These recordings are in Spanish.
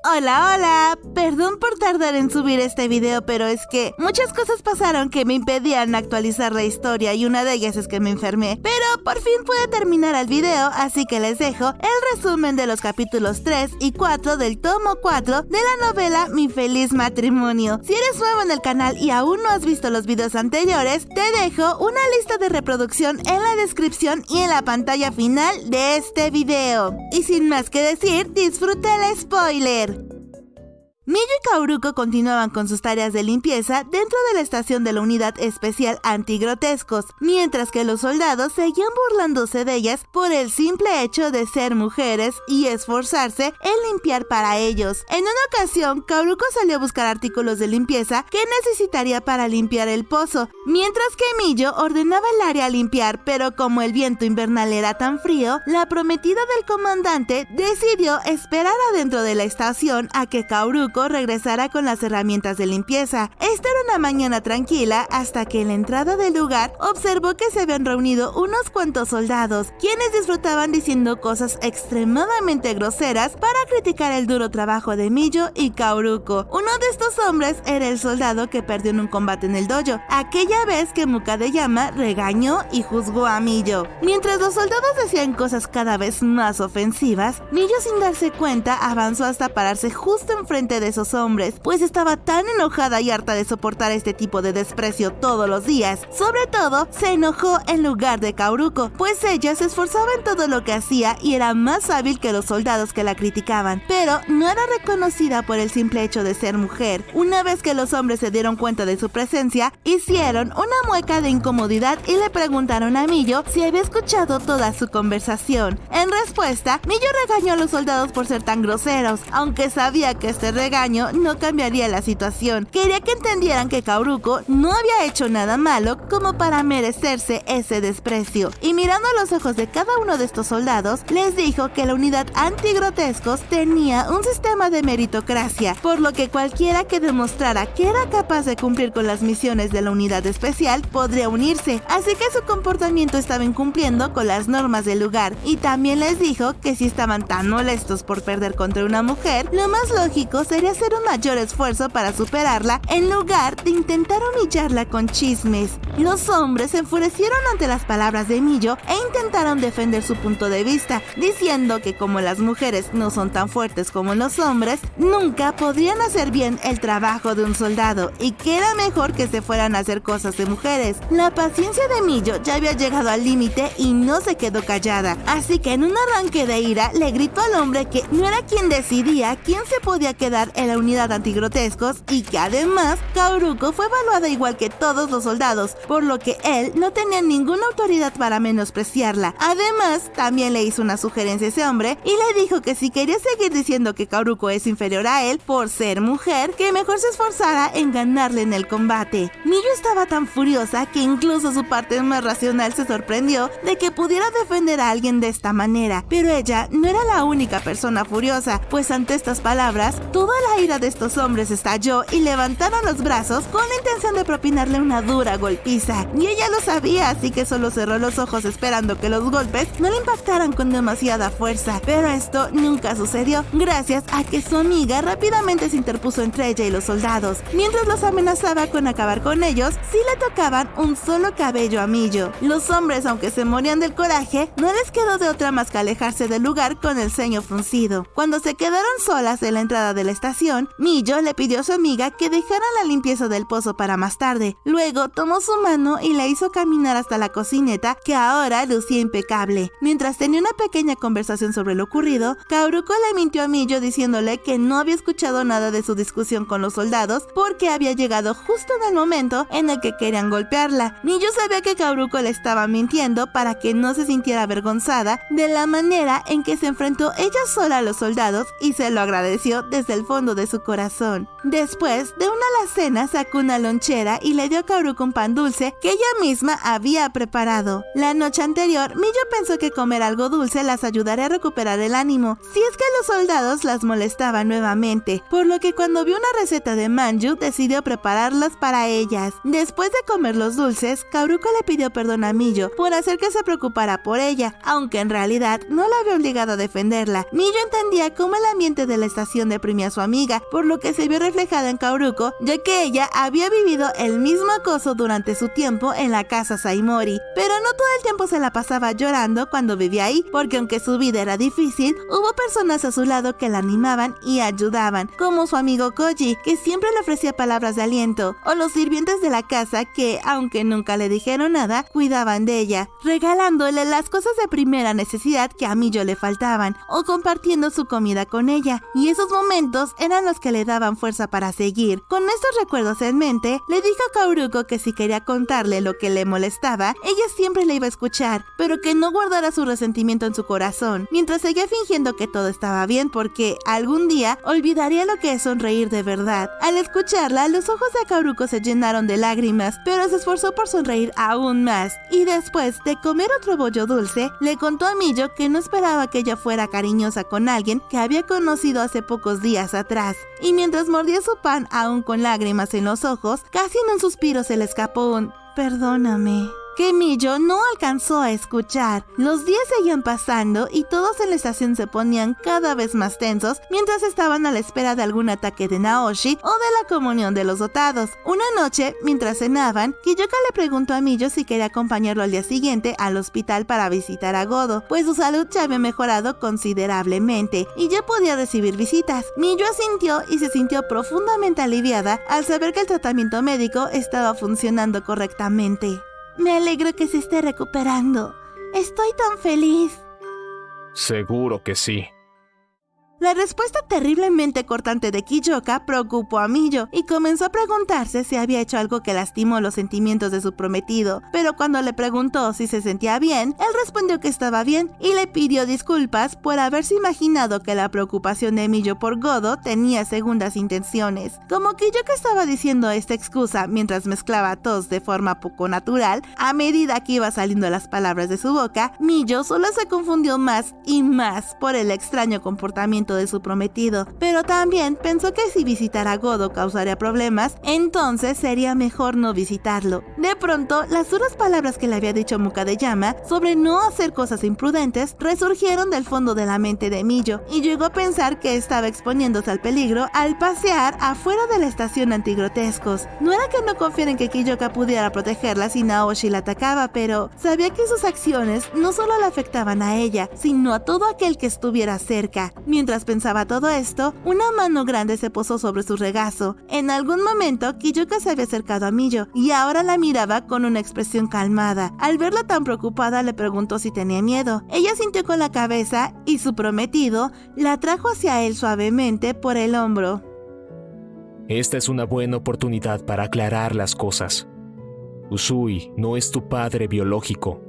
Hola, hola, perdón por tardar en subir este video, pero es que muchas cosas pasaron que me impedían actualizar la historia y una de ellas es que me enfermé, pero por fin pude terminar el video, así que les dejo el resumen de los capítulos 3 y 4 del tomo 4 de la novela Mi Feliz Matrimonio. Si eres nuevo en el canal y aún no has visto los videos anteriores, te dejo una lista de reproducción en la descripción y en la pantalla final de este video. Y sin más que decir, disfruta el spoiler. Miyo y Kaoruko continuaban con sus tareas de limpieza dentro de la estación de la Unidad Especial Antigrotescos, mientras que los soldados seguían burlándose de ellas por el simple hecho de ser mujeres y esforzarse en limpiar para ellos. En una ocasión, Kaoruko salió a buscar artículos de limpieza que necesitaría para limpiar el pozo, mientras que Miyo ordenaba el área a limpiar, pero como el viento invernal era tan frío, la prometida del comandante decidió esperar adentro de la estación a que Kaoruko regresara con las herramientas de limpieza. Esta era una mañana tranquila hasta que en la entrada del lugar observó que se habían reunido unos cuantos soldados, quienes disfrutaban diciendo cosas extremadamente groseras para criticar el duro trabajo de Miyo y Kaoruko. Uno de estos hombres era el soldado que perdió en un combate en el dojo, aquella vez que Mukadeyama regañó y juzgó a Miyo. Mientras los soldados decían cosas cada vez más ofensivas, Miyo, sin darse cuenta, avanzó hasta pararse justo enfrente de esos hombres, pues estaba tan enojada y harta de soportar este tipo de desprecio todos los días. Sobre todo, se enojó en lugar de Kaoruko, pues ella se esforzaba en todo lo que hacía y era más hábil que los soldados que la criticaban, pero no era reconocida por el simple hecho de ser mujer. Una vez que los hombres se dieron cuenta de su presencia, hicieron una mueca de incomodidad y le preguntaron a Miyo si había escuchado toda su conversación. En respuesta, Miyo regañó a los soldados por ser tan groseros, aunque sabía que este regaño no cambiaría la situación. Quería que entendieran que Kaoruko no había hecho nada malo como para merecerse ese desprecio. Y mirando a los ojos de cada uno de estos soldados, les dijo que la unidad antigrotescos tenía un sistema de meritocracia, por lo que cualquiera que demostrara que era capaz de cumplir con las misiones de la unidad especial podría unirse, así que su comportamiento estaba incumpliendo con las normas del lugar. Y también les dijo que si estaban tan molestos por perder contra una mujer, lo más lógico sería hacer un mayor esfuerzo para superarla en lugar de intentar humillarla con chismes. Los hombres se enfurecieron ante las palabras de Miyo e intentaron defender su punto de vista, diciendo que como las mujeres no son tan fuertes como los hombres, nunca podrían hacer bien el trabajo de un soldado y que era mejor que se fueran a hacer cosas de mujeres. La paciencia de Miyo ya había llegado al límite y no se quedó callada, así que en un arranque de ira le gritó al hombre que no era quien decidía quién se podía quedar en la unidad antigrotescos y que además Kaoruko fue evaluada igual que todos los soldados, por lo que él no tenía ninguna autoridad para menospreciarla. Además, también le hizo una sugerencia a ese hombre y le dijo que si quería seguir diciendo que Kaoruko es inferior a él por ser mujer, que mejor se esforzara en ganarle en el combate. Miyo estaba tan furiosa que incluso su parte más racional se sorprendió de que pudiera defender a alguien de esta manera, pero ella no era la única persona furiosa, pues ante estas palabras, toda la ira de estos hombres estalló y levantaron los brazos con la intención de propinarle una dura golpiza. Y ella lo sabía, así que solo cerró los ojos esperando que los golpes no le impactaran con demasiada fuerza. Pero esto nunca sucedió, gracias a que su amiga rápidamente se interpuso entre ella y los soldados. Mientras los amenazaba con acabar con ellos si le tocaban un solo cabello a Miyo. Los hombres, aunque se morían del coraje, no les quedó de otra más que alejarse del lugar con el ceño fruncido. Cuando se quedaron solas en la entrada de la estación, Miyo le pidió a su amiga que dejara la limpieza del pozo para más tarde. Luego tomó su mano y la hizo caminar hasta la cocineta, que ahora lucía impecable. Mientras tenía una pequeña conversación sobre lo ocurrido, Kaoruko le mintió a Miyo diciéndole que no había escuchado nada de su discusión con los soldados porque había llegado justo en el momento en el que querían golpearla. Miyo sabía que Kaoruko le estaba mintiendo para que no se sintiera avergonzada de la manera en que se enfrentó ella sola a los soldados y se lo agradeció desde el fondo fondo de su corazón. Después de una alacena sacó una lonchera y le dio a Kaoruko un pan dulce que ella misma había preparado. La noche anterior, Miyo pensó que comer algo dulce las ayudaría a recuperar el ánimo, si es que los soldados las molestaban nuevamente, por lo que cuando vio una receta de manju, decidió prepararlas para ellas. Después de comer los dulces, Kaoruko le pidió perdón a Miyo por hacer que se preocupara por ella, aunque en realidad no la había obligado a defenderla. Miyo entendía cómo el ambiente de la estación deprimía a su amiga, por lo que se vio reflejada en Kaoruko, ya que ella había vivido el mismo acoso durante su tiempo en la casa Saimori, pero no todo el tiempo se la pasaba llorando cuando vivía ahí, porque aunque su vida era difícil, hubo personas a su lado que la animaban y ayudaban, como su amigo Koji, que siempre le ofrecía palabras de aliento, o los sirvientes de la casa que, aunque nunca le dijeron nada, cuidaban de ella, regalándole las cosas de primera necesidad que a Miyo le faltaban, o compartiendo su comida con ella, y esos momentos eran los que le daban fuerza para seguir. Con estos recuerdos en mente, le dijo a Kaoruko que si quería contarle lo que le molestaba, ella siempre le iba a escuchar, pero que no guardara su resentimiento en su corazón, mientras seguía fingiendo que todo estaba bien porque algún día olvidaría lo que es sonreír de verdad. Al escucharla, los ojos de Kaoruko se llenaron de lágrimas, pero se esforzó por sonreír aún más, y después de comer otro bollo dulce, le contó a Miyo que no esperaba que ella fuera cariñosa con alguien que había conocido hace pocos días atrás, y mientras mordía su pan aún con lágrimas en los ojos, casi en un suspiro se le escapó un «perdóname», que Miyo no alcanzó a escuchar. Los días seguían pasando y todos en la estación se ponían cada vez más tensos mientras estaban a la espera de algún ataque de Naoshi o de la comunión de los dotados. Una noche, mientras cenaban, Kiyoka le preguntó a Miyo si quería acompañarlo al día siguiente al hospital para visitar a Godo, pues su salud ya había mejorado considerablemente y ya podía recibir visitas. Miyo asintió y se sintió profundamente aliviada al saber que el tratamiento médico estaba funcionando correctamente. Me alegro que se esté recuperando. Estoy tan feliz. Seguro que sí. La respuesta terriblemente cortante de Kiyoka preocupó a Miyo y comenzó a preguntarse si había hecho algo que lastimó los sentimientos de su prometido, pero cuando le preguntó si se sentía bien, él respondió que estaba bien y le pidió disculpas por haberse imaginado que la preocupación de Miyo por Godo tenía segundas intenciones. Como Kiyoka estaba diciendo esta excusa mientras mezclaba tos de forma poco natural, a medida que iba saliendo las palabras de su boca, Miyo solo se confundió más y más por el extraño comportamiento de su prometido, pero también pensó que si visitar a Godo causaría problemas, entonces sería mejor no visitarlo. De pronto, las duras palabras que le había dicho Mukadeyama sobre no hacer cosas imprudentes resurgieron del fondo de la mente de Miyo y llegó a pensar que estaba exponiéndose al peligro al pasear afuera de la estación antigrotescos. No era que no confiara en que Kiyoka pudiera protegerla si Naoshi la atacaba, pero sabía que sus acciones no solo la afectaban a ella, sino a todo aquel que estuviera cerca. Mientras pensaba todo esto, una mano grande se posó sobre su regazo. En algún momento, Kiyoka se había acercado a Miyo y ahora la miraba con una expresión calmada. Al verla tan preocupada, le preguntó si tenía miedo. Ella sintió con la cabeza y su prometido la trajo hacia él suavemente por el hombro. Esta es una buena oportunidad para aclarar las cosas. Usui no es tu padre biológico.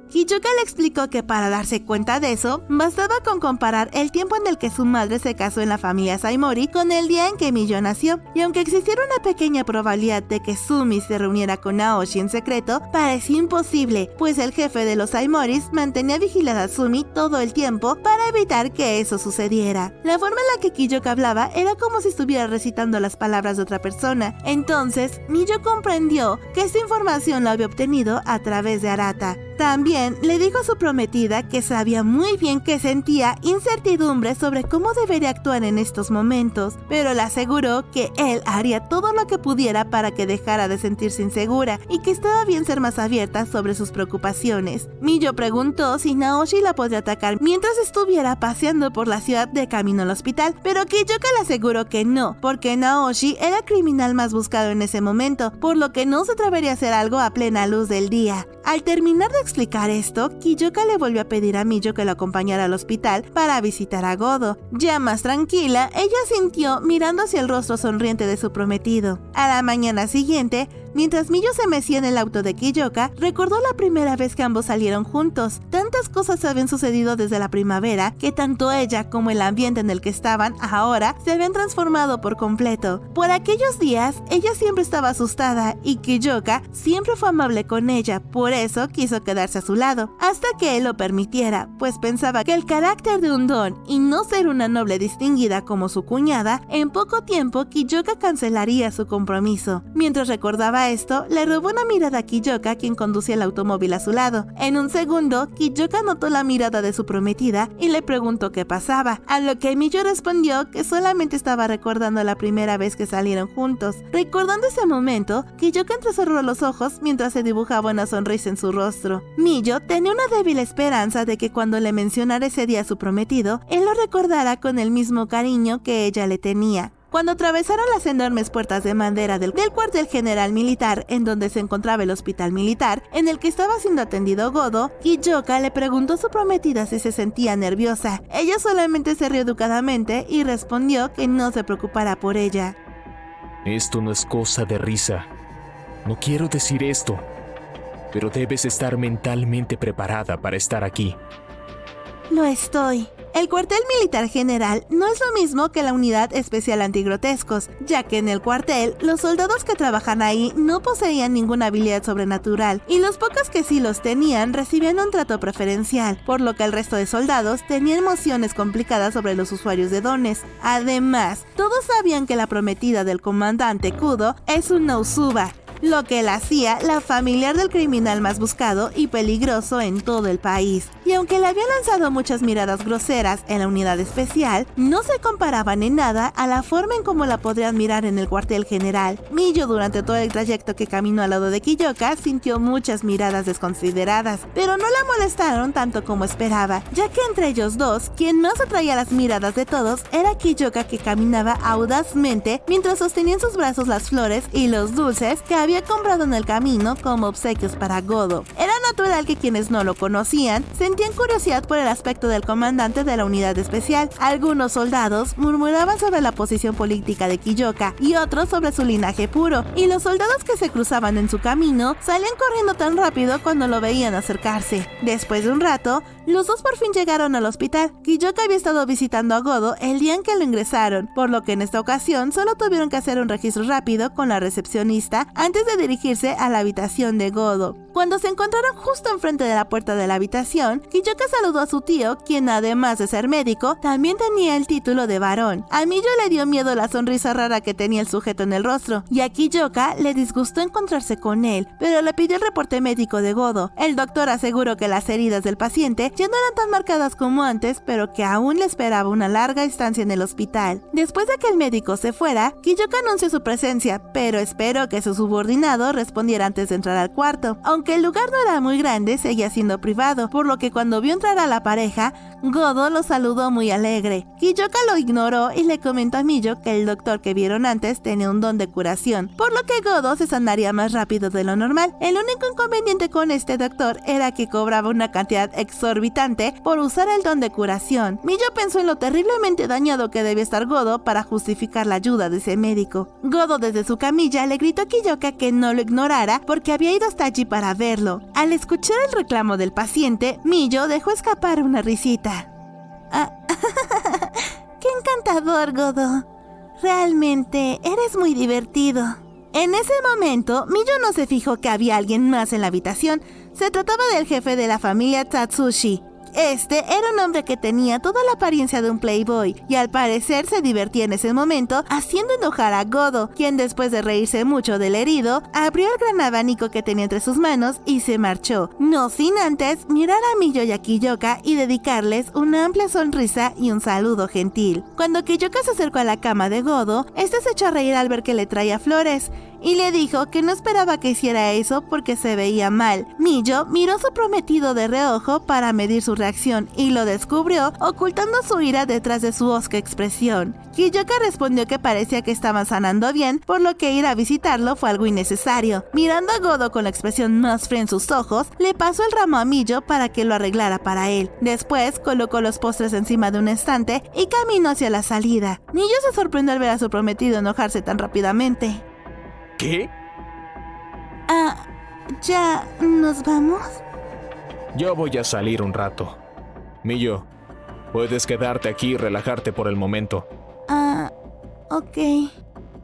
Kiyoka le explicó que para darse cuenta de eso, bastaba con comparar el tiempo en el que su madre se casó en la familia Saimori con el día en que Miyo nació, y aunque existiera una pequeña probabilidad de que Sumi se reuniera con Naoshi en secreto, parecía imposible, pues el jefe de los Saimoris mantenía vigilada a Sumi todo el tiempo para evitar que eso sucediera. La forma en la que Kiyoka hablaba era como si estuviera recitando las palabras de otra persona. Entonces, Miyo comprendió que esta información la había obtenido a través de Arata. También le dijo a su prometida que sabía muy bien que sentía incertidumbre sobre cómo debería actuar en estos momentos, pero le aseguró que él haría todo lo que pudiera para que dejara de sentirse insegura y que estaba bien ser más abierta sobre sus preocupaciones. Miyo preguntó si Naoshi la podría atacar mientras estuviera paseando por la ciudad de camino al hospital, pero Kiyoka le aseguró que no, porque Naoshi era el criminal más buscado en ese momento, por lo que no se atrevería a hacer algo a plena luz del día. Al terminar de explicar esto, Kiyoka le volvió a pedir a Miyo que lo acompañara al hospital para visitar a Godo. Ya más tranquila, ella sintió mirando hacia el rostro sonriente de su prometido. A la mañana siguiente, Mientras Miyo se mecía en el auto de Kiyoka, recordó la primera vez que ambos salieron juntos. Tantas cosas habían sucedido desde la primavera que tanto ella como el ambiente en el que estaban ahora se habían transformado por completo. Por aquellos días, ella siempre estaba asustada y Kiyoka siempre fue amable con ella, por eso quiso quedarse a su lado, hasta que él lo permitiera, pues pensaba que el carácter de un don y no ser una noble distinguida como su cuñada, en poco tiempo Kiyoka cancelaría su compromiso. Mientras recordaba esto, le robó una mirada a Kiyoka, quien conducía el automóvil a su lado. En un segundo, Kiyoka notó la mirada de su prometida y le preguntó qué pasaba, a lo que Miyo respondió que solamente estaba recordando la primera vez que salieron juntos. Recordando ese momento, Kiyoka entrecerró los ojos mientras se dibujaba una sonrisa en su rostro. Miyo tenía una débil esperanza de que cuando le mencionara ese día a su prometido, él lo recordara con el mismo cariño que ella le tenía. Cuando atravesaron las enormes puertas de madera del cuartel general militar en donde se encontraba el hospital militar en el que estaba siendo atendido Godo, Kiyoka le preguntó a su prometida si se sentía nerviosa. Ella solamente se rió educadamente y respondió que no se preocupara por ella. Esto no es cosa de risa. No quiero decir esto, pero debes estar mentalmente preparada para estar aquí. Lo estoy. El cuartel militar general no es lo mismo que la unidad especial antigrotescos, ya que en el cuartel los soldados que trabajan ahí no poseían ninguna habilidad sobrenatural y los pocos que sí los tenían recibían un trato preferencial, por lo que el resto de soldados tenían emociones complicadas sobre los usuarios de dones. Además, todos sabían que la prometida del comandante Kudo es una Usuba, lo que la hacía la familiar del criminal más buscado y peligroso en todo el país. Y aunque le habían lanzado muchas miradas groseras en la unidad especial, no se comparaban en nada a la forma en cómo la podrían mirar en el cuartel general. Miyo, durante todo el trayecto que caminó al lado de Kiyoka, sintió muchas miradas desconsideradas, pero no la molestaron tanto como esperaba, ya que entre ellos dos, quien más atraía las miradas de todos era Kiyoka, que caminaba audazmente mientras sostenía en sus brazos las flores y los dulces que había comprado en el camino como obsequios para Godo. Era natural que quienes no lo conocían sentían curiosidad por el aspecto del comandante de la unidad especial. Algunos soldados murmuraban sobre la posición política de Kiyoka y otros sobre su linaje puro, y los soldados que se cruzaban en su camino salían corriendo tan rápido cuando lo veían acercarse. Después de un rato, los dos por fin llegaron al hospital. Kiyoka había estado visitando a Godo el día en que lo ingresaron, por lo que en esta ocasión solo tuvieron que hacer un registro rápido con la recepcionista antes de dirigirse a la habitación de Godo. Cuando se encontraron justo enfrente de la puerta de la habitación, Kiyoka saludó a su tío, quien además de ser médico, también tenía el título de varón. A Miyo le dio miedo la sonrisa rara que tenía el sujeto en el rostro, y a Kiyoka le disgustó encontrarse con él, pero le pidió el reporte médico de Godo. El doctor aseguró que las heridas del paciente ya no eran tan marcadas como antes, pero que aún le esperaba una larga estancia en el hospital. Después de que el médico se fuera, Kiyoka anunció su presencia, pero esperó que su subordinado respondiera antes de entrar al cuarto. Aunque el lugar no era muy grande, seguía siendo privado, por lo que cuando vio entrar a la pareja, Godo lo saludó muy alegre. Kiyoka lo ignoró y le comentó a Miyo que el doctor que vieron antes tenía un don de curación, por lo que Godo se sanaría más rápido de lo normal. El único inconveniente con este doctor era que cobraba una cantidad exorbitante por usar el don de curación. Miyo pensó en lo terriblemente dañado que debía estar Godo para justificar la ayuda de ese médico. Godo, desde su camilla, le gritó a Kiyoka que no lo ignorara porque había ido hasta allí para verlo. Al escuchar el reclamo del paciente, Miyo dejó escapar una risita. ¡Qué encantador, Godo! Realmente eres muy divertido. En ese momento, Miyo no se fijó que había alguien más en la habitación. Se trataba del jefe de la familia Tatsushi. Este era un hombre que tenía toda la apariencia de un playboy y al parecer se divertía en ese momento haciendo enojar a Godo, quien después de reírse mucho del herido, abrió el gran abanico que tenía entre sus manos y se marchó, no sin antes mirar a Miyo y a Kiyoka y dedicarles una amplia sonrisa y un saludo gentil. Cuando Kiyoka se acercó a la cama de Godo, este se echó a reír al ver que le traía flores y le dijo que no esperaba que hiciera eso porque se veía mal. Miyo miró a su prometido de reojo para medir su reacción y lo descubrió ocultando su ira detrás de su hosca expresión. Kiyoka respondió que parecía que estaban sanando bien, por lo que ir a visitarlo fue algo innecesario. Mirando a Godo con la expresión más fría en sus ojos, le pasó el ramo a Miyo para que lo arreglara para él. Después colocó los postres encima de un estante y caminó hacia la salida. Miyo se sorprendió al ver a su prometido enojarse tan rápidamente. ¿Qué? ¿Ya nos vamos? Yo voy a salir un rato. Miyo, puedes quedarte aquí y relajarte por el momento. Ok.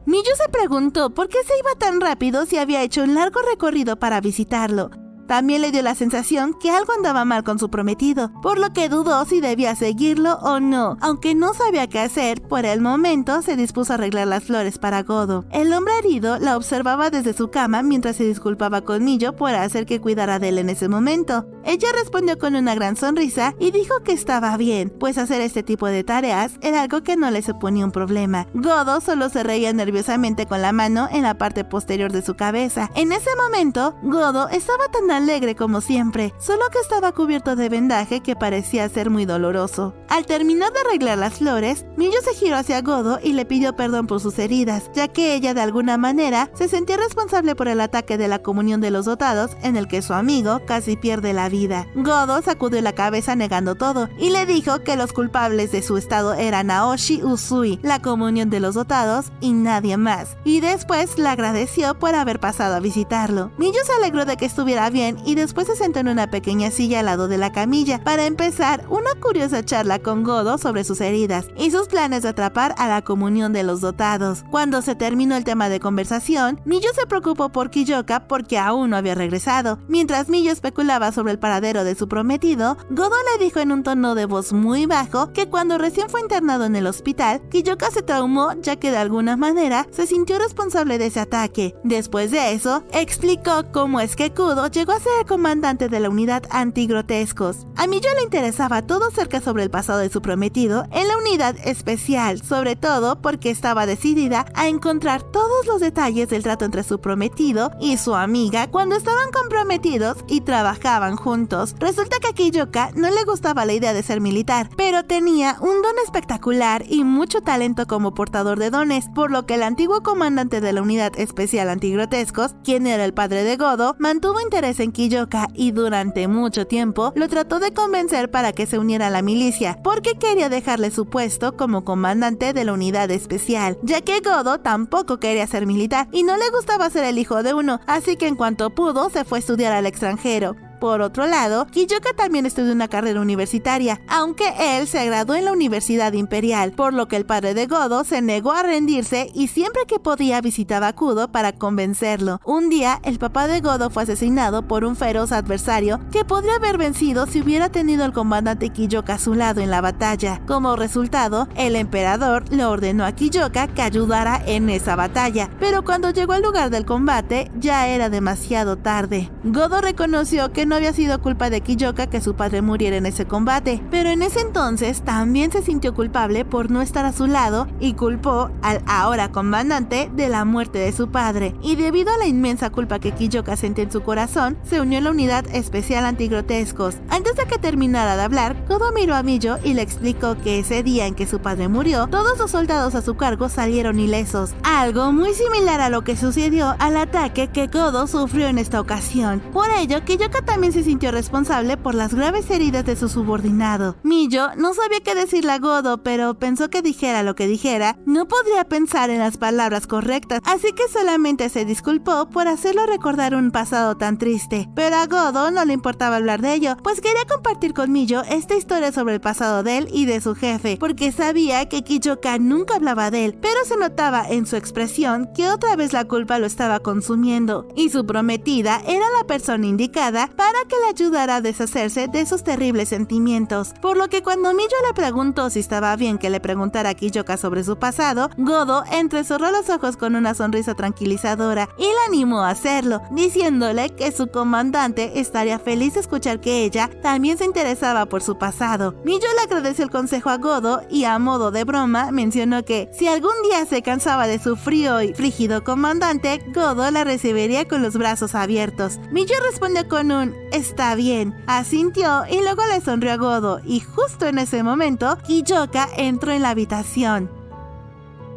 Miyo se preguntó por qué se iba tan rápido si había hecho un largo recorrido para visitarlo. También le dio la sensación que algo andaba mal con su prometido, por lo que dudó si debía seguirlo o no. Aunque no sabía qué hacer, por el momento se dispuso a arreglar las flores para Godo. El hombre herido la observaba desde su cama mientras se disculpaba con Miyo por hacer que cuidara de él en ese momento. Ella respondió con una gran sonrisa y dijo que estaba bien, pues hacer este tipo de tareas era algo que no le suponía un problema. Godo solo se reía nerviosamente con la mano en la parte posterior de su cabeza. En ese momento, Godo estaba tan alegre como siempre, solo que estaba cubierto de vendaje que parecía ser muy doloroso. Al terminar de arreglar las flores, Miyo se giró hacia Godo y le pidió perdón por sus heridas, ya que ella de alguna manera se sentía responsable por el ataque de la comunión de los dotados en el que su amigo casi pierde la vida. Godo sacudió la cabeza negando todo y le dijo que los culpables de su estado eran Aoshi Usui, la comunión de los dotados y nadie más, y después le agradeció por haber pasado a visitarlo. Miyo se alegró de que estuviera bien y después se sentó en una pequeña silla al lado de la camilla para empezar una curiosa charla con Godo sobre sus heridas y sus planes de atrapar a la comunión de los dotados. Cuando se terminó el tema de conversación, Miyo se preocupó por Kiyoka porque aún no había regresado. Mientras Miyo especulaba sobre el paradero de su prometido, Godo le dijo en un tono de voz muy bajo que cuando recién fue internado en el hospital, Kiyoka se traumó ya que de alguna manera se sintió responsable de ese ataque. Después de eso, explicó cómo es que Kudo llegó a ser el comandante de la unidad antigrotescos. A Miyo le interesaba todo acerca sobre el pasado de su prometido en la unidad especial, sobre todo porque estaba decidida a encontrar todos los detalles del trato entre su prometido y su amiga cuando estaban comprometidos y trabajaban juntos. Resulta que a Kiyoka no le gustaba la idea de ser militar, pero tenía un don espectacular y mucho talento como portador de dones, por lo que el antiguo comandante de la unidad especial antigrotescos, quien era el padre de Godo, mantuvo interés en Kiyoka y durante mucho tiempo lo trató de convencer para que se uniera a la milicia, porque quería dejarle su puesto como comandante de la unidad especial, ya que Godo tampoco quería ser militar y no le gustaba ser el hijo de uno, así que en cuanto pudo se fue a estudiar al extranjero. Por otro lado, Kiyoka también estudió una carrera universitaria, aunque él se graduó en la Universidad Imperial, por lo que el padre de Godo se negó a rendirse y siempre que podía visitaba a Kudo para convencerlo. Un día, el papá de Godo fue asesinado por un feroz adversario que podría haber vencido si hubiera tenido al comandante Kiyoka a su lado en la batalla. Como resultado, el emperador le ordenó a Kiyoka que ayudara en esa batalla, pero cuando llegó al lugar del combate ya era demasiado tarde. Godo reconoció que no había sido culpa de Kiyoka que su padre muriera en ese combate, pero en ese entonces también se sintió culpable por no estar a su lado y culpó al ahora comandante de la muerte de su padre, y debido a la inmensa culpa que Kiyoka sentía en su corazón, se unió a la unidad especial antigrotescos. Antes de que terminara de hablar, Godo miró a Miyo y le explicó que ese día en que su padre murió, todos los soldados a su cargo salieron ilesos, algo muy similar a lo que sucedió al ataque que Godo sufrió en esta ocasión. Por ello, Kiyoka también se sintió responsable por las graves heridas de su subordinado. Miyo no sabía qué decirle a Godo, pero pensó que dijera lo que dijera, no podría pensar en las palabras correctas, así que solamente se disculpó por hacerlo recordar un pasado tan triste. Pero a Godo no le importaba hablar de ello, pues quería compartir con Miyo esta historia sobre el pasado de él y de su jefe, porque sabía que Kiyoka nunca hablaba de él, pero se notaba en su expresión que otra vez la culpa lo estaba consumiendo, y su prometida era la persona indicada para que le ayudara a deshacerse de esos terribles sentimientos. Por lo que cuando Miyo le preguntó si estaba bien que le preguntara a Kiyoka sobre su pasado, Godo entrecerró los ojos con una sonrisa tranquilizadora y la animó a hacerlo, diciéndole que su comandante estaría feliz de escuchar que ella también se interesaba por su pasado. Miyo le agradeció el consejo a Godo y a modo de broma mencionó que si algún día se cansaba de su frío y frígido comandante, Godo la recibiría con los brazos abiertos. Miyo respondió con un "está bien", asintió y luego le sonrió a Godo, y justo en ese momento Kiyoka entró en la habitación.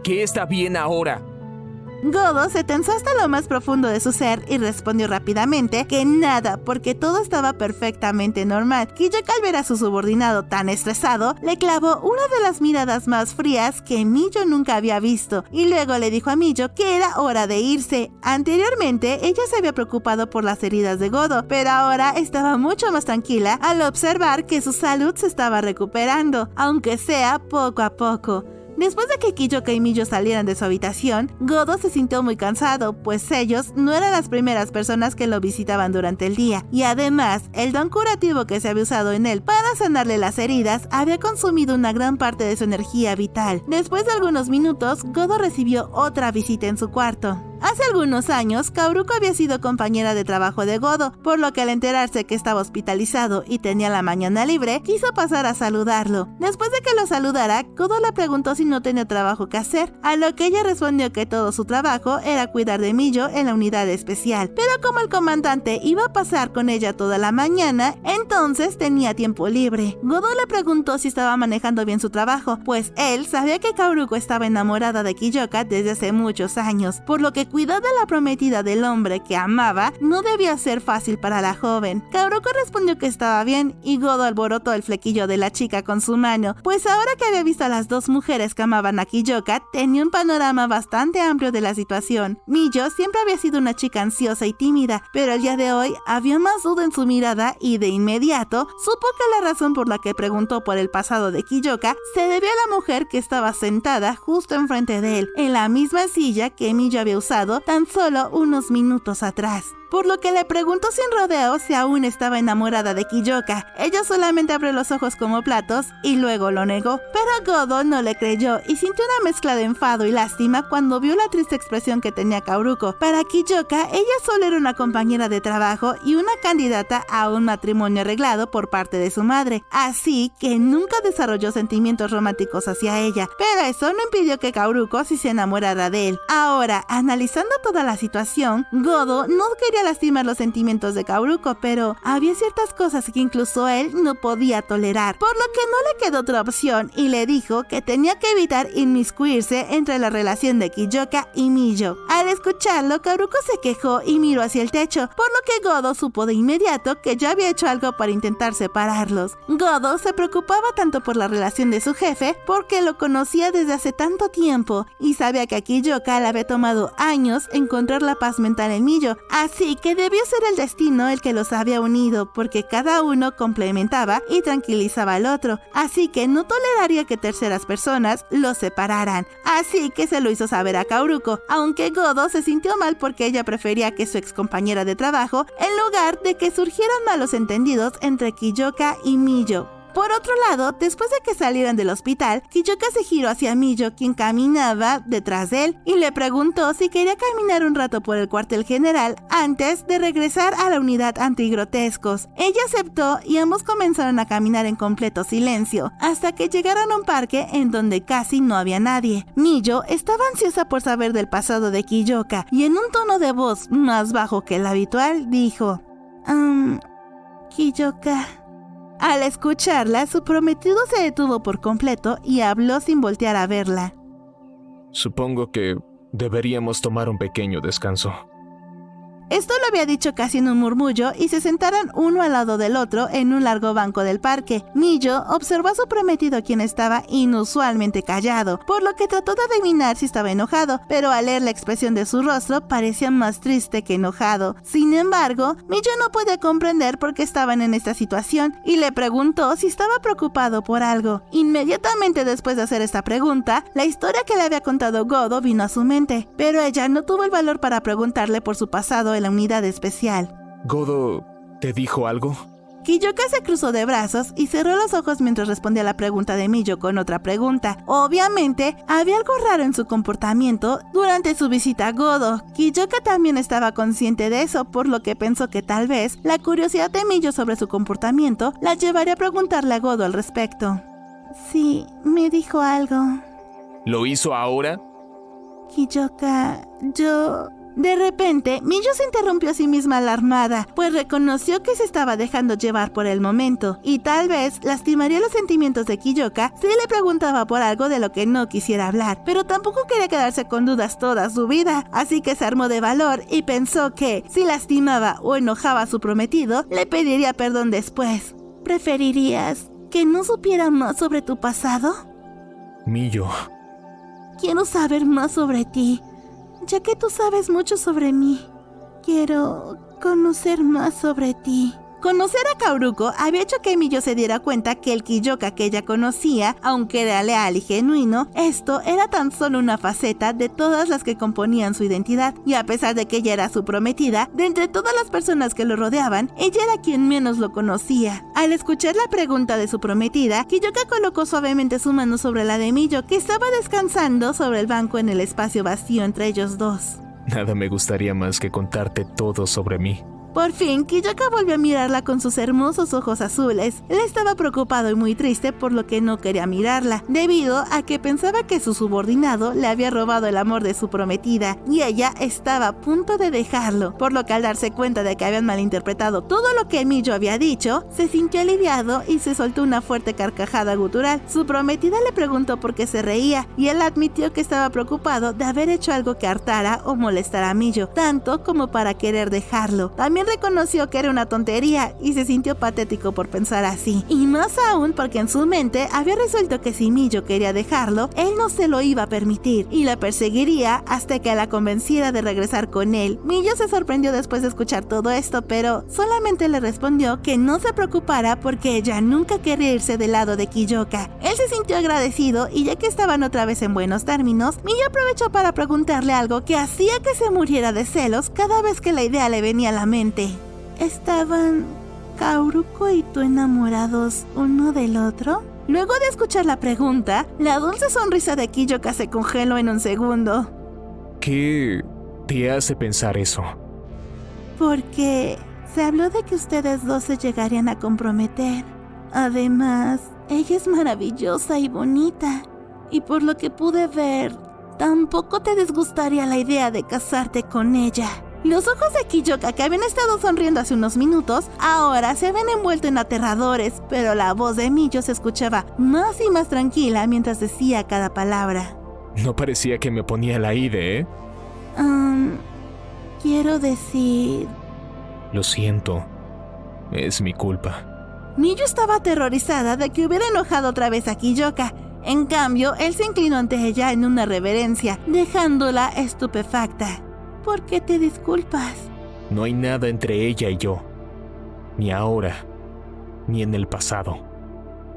¿Qué está bien ahora? Godo se tensó hasta lo más profundo de su ser y respondió rápidamente que nada, porque todo estaba perfectamente normal. Kiyoka, al ver a su subordinado tan estresado, le clavó una de las miradas más frías que Miyo nunca había visto y luego le dijo a Miyo que era hora de irse. Anteriormente, ella se había preocupado por las heridas de Godo, pero ahora estaba mucho más tranquila al observar que su salud se estaba recuperando, aunque sea poco a poco. Después de que Kiyoka y Miyo salieran de su habitación, Godo se sintió muy cansado, pues ellos no eran las primeras personas que lo visitaban durante el día, y además, el don curativo que se había usado en él para sanarle las heridas había consumido una gran parte de su energía vital. Después de algunos minutos, Godo recibió otra visita en su cuarto. Hace algunos años, Kaoruko había sido compañera de trabajo de Godo, por lo que al enterarse que estaba hospitalizado y tenía la mañana libre, quiso pasar a saludarlo. Después de que lo saludara, Godo le preguntó si no tenía trabajo que hacer, a lo que ella respondió que todo su trabajo era cuidar de Miyo en la unidad especial, pero como el comandante iba a pasar con ella toda la mañana, entonces tenía tiempo libre. Godo le preguntó si estaba manejando bien su trabajo, pues él sabía que Kaoruko estaba enamorada de Kiyoka desde hace muchos años, por lo que cuidar de la prometida del hombre que amaba no debía ser fácil para la joven. Kaoruko respondió que estaba bien y Godo alborotó el flequillo de la chica con su mano, pues ahora que había visto a las dos mujeres que amaban a Kiyoka, tenía un panorama bastante amplio de la situación. Miyo siempre había sido una chica ansiosa y tímida, pero el día de hoy había más duda en su mirada y de inmediato supo que la razón por la que preguntó por el pasado de Kiyoka se debió a la mujer que estaba sentada justo enfrente de él, en la misma silla que Miyo había usado tan solo unos minutos atrás. Por lo que le preguntó sin rodeos si aún estaba enamorada de Kiyoka. Ella solamente abrió los ojos como platos y luego lo negó. Pero Godo no le creyó y sintió una mezcla de enfado y lástima cuando vio la triste expresión que tenía Kaoruko. Para Kiyoka, ella solo era una compañera de trabajo y una candidata a un matrimonio arreglado por parte de su madre. Así que nunca desarrolló sentimientos románticos hacia ella. Pero eso no impidió que Kaoruko sí se enamorara de él. Ahora, analizando toda la situación, Godo no quería lastimar los sentimientos de Kaoruko, pero había ciertas cosas que incluso él no podía tolerar, por lo que no le quedó otra opción y le dijo que tenía que evitar inmiscuirse entre la relación de Kiyoka y Miyo. Al escucharlo, Kaoruko se quejó y miró hacia el techo, por lo que Godo supo de inmediato que ya había hecho algo para intentar separarlos. Godo se preocupaba tanto por la relación de su jefe porque lo conocía desde hace tanto tiempo y sabía que a Kiyoka le había tomado años encontrar la paz mental en Miyo, así que debió ser el destino el que los había unido, porque cada uno complementaba y tranquilizaba al otro, así que no toleraría que terceras personas los separaran, así que se lo hizo saber a Kaoruko, aunque Godo se sintió mal porque ella prefería que su ex compañera de trabajo, en lugar de que surgieran malos entendidos entre Kiyoka y Miyo. Por otro lado, después de que salieran del hospital, Kiyoka se giró hacia Miyo, quien caminaba detrás de él, y le preguntó si quería caminar un rato por el cuartel general antes de regresar a la unidad antigrotescos. Ella aceptó y ambos comenzaron a caminar en completo silencio, hasta que llegaron a un parque en donde casi no había nadie. Miyo estaba ansiosa por saber del pasado de Kiyoka, y en un tono de voz más bajo que el habitual, dijo: Kiyoka. Al escucharla, su prometido se detuvo por completo y habló sin voltear a verla. Supongo que deberíamos tomar un pequeño descanso. Esto lo había dicho casi en un murmullo y se sentaron uno al lado del otro en un largo banco del parque. Miyo observó a su prometido, quien estaba inusualmente callado, por lo que trató de adivinar si estaba enojado, pero al leer la expresión de su rostro parecía más triste que enojado. Sin embargo, Miyo no podía comprender por qué estaban en esta situación y le preguntó si estaba preocupado por algo. Inmediatamente después de hacer esta pregunta, la historia que le había contado Godo vino a su mente, pero ella no tuvo el valor para preguntarle por su pasado en la unidad especial. ¿Godo te dijo algo? Kiyoka se cruzó de brazos y cerró los ojos mientras respondía a la pregunta de Miyo con otra pregunta. Obviamente, había algo raro en su comportamiento durante su visita a Godo. Kiyoka también estaba consciente de eso, por lo que pensó que tal vez la curiosidad de Miyo sobre su comportamiento la llevaría a preguntarle a Godo al respecto. Sí, me dijo algo. ¿Lo hizo ahora? Kiyoka, yo De repente, Miyu se interrumpió a sí misma alarmada, pues reconoció que se estaba dejando llevar por el momento, y tal vez lastimaría los sentimientos de Kiyoka si le preguntaba por algo de lo que no quisiera hablar, pero tampoco quería quedarse con dudas toda su vida, así que se armó de valor y pensó que, si lastimaba o enojaba a su prometido, le pediría perdón después. ¿Preferirías que no supiera más sobre tu pasado? Miyu. Quiero saber más sobre ti. Ya que tú sabes mucho sobre mí, quiero conocer más sobre ti. Conocer a Kaoruko había hecho que Miyu se diera cuenta que el Kiyoka que ella conocía, aunque era leal y genuino, esto era tan solo una faceta de todas las que componían su identidad. Y a pesar de que ella era su prometida, de entre todas las personas que lo rodeaban, ella era quien menos lo conocía. Al escuchar la pregunta de su prometida, Kiyoka colocó suavemente su mano sobre la de Miyu, que estaba descansando sobre el banco en el espacio vacío entre ellos dos. Nada me gustaría más que contarte todo sobre mí. Por fin, Kiyoka volvió a mirarla con sus hermosos ojos azules. Él estaba preocupado y muy triste por lo que no quería mirarla, debido a que pensaba que su subordinado le había robado el amor de su prometida, y ella estaba a punto de dejarlo, por lo que al darse cuenta de que habían malinterpretado todo lo que Miyu había dicho, se sintió aliviado y se soltó una fuerte carcajada gutural. Su prometida le preguntó por qué se reía, y él admitió que estaba preocupado de haber hecho algo que hartara o molestara a Miyu, tanto como para querer dejarlo. También reconoció que era una tontería y se sintió patético por pensar así, y más aún porque en su mente había resuelto que si Miyu quería dejarlo, él no se lo iba a permitir y la perseguiría hasta que la convenciera de regresar con él. Miyu se sorprendió después de escuchar todo esto, pero solamente le respondió que no se preocupara porque ella nunca quería irse del lado de Kiyoka. Él se sintió agradecido y ya que estaban otra vez en buenos términos, Miyu aprovechó para preguntarle algo que hacía que se muriera de celos cada vez que la idea le venía a la mente. ¿Estaban Kaoruko y tú enamorados uno del otro? Luego de escuchar la pregunta, la dulce sonrisa de Kiyoka se congeló en un segundo. ¿Qué te hace pensar eso? Porque se habló de que ustedes dos se llegarían a comprometer. Además, ella es maravillosa y bonita, y por lo que pude ver, tampoco te disgustaría la idea de casarte con ella. Los ojos de Kiyoka, que habían estado sonriendo hace unos minutos, ahora se habían envuelto en aterradores, pero la voz de Miyu se escuchaba más y más tranquila mientras decía cada palabra. No parecía que me ponía la ide, ¿eh? Quiero decir... Lo siento. Es mi culpa. Miyu estaba aterrorizada de que hubiera enojado otra vez a Kiyoka. En cambio, él se inclinó ante ella en una reverencia, dejándola estupefacta. ¿Por qué te disculpas? No hay nada entre ella y yo. Ni ahora, ni en el pasado.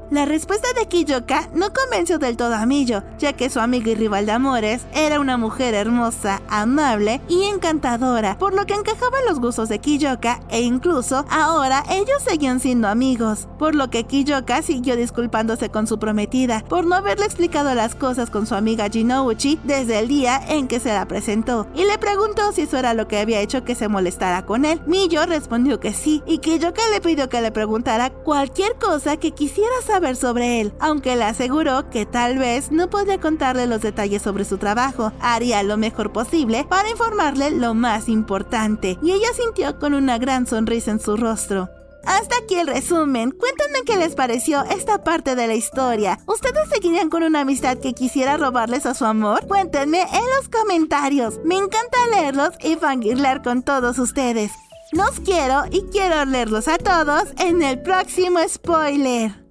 La respuesta de Kiyoka no convenció del todo a Miyu, ya que su amiga y rival de amores era una mujer hermosa, amable y encantadora, por lo que encajaba en los gustos de Kiyoka e incluso ahora ellos seguían siendo amigos, por lo que Kiyoka siguió disculpándose con su prometida por no haberle explicado las cosas con su amiga Jinouchi desde el día en que se la presentó, y le preguntó si eso era lo que había hecho que se molestara con él. Miyu respondió que sí, y Kiyoka le pidió que le preguntara cualquier cosa que quisiera saber sobre él, aunque le aseguró que tal vez no podría contarle los detalles sobre su trabajo, haría lo mejor posible para informarle lo más importante, y ella sintió con una gran sonrisa en su rostro. Hasta aquí el resumen. Cuéntenme qué les pareció esta parte de la historia. ¿Ustedes seguirían con una amistad que quisiera robarles a su amor? Cuéntenme en los comentarios. Me encanta leerlos y fangirlear con todos ustedes. Los quiero y quiero leerlos a todos en el próximo spoiler.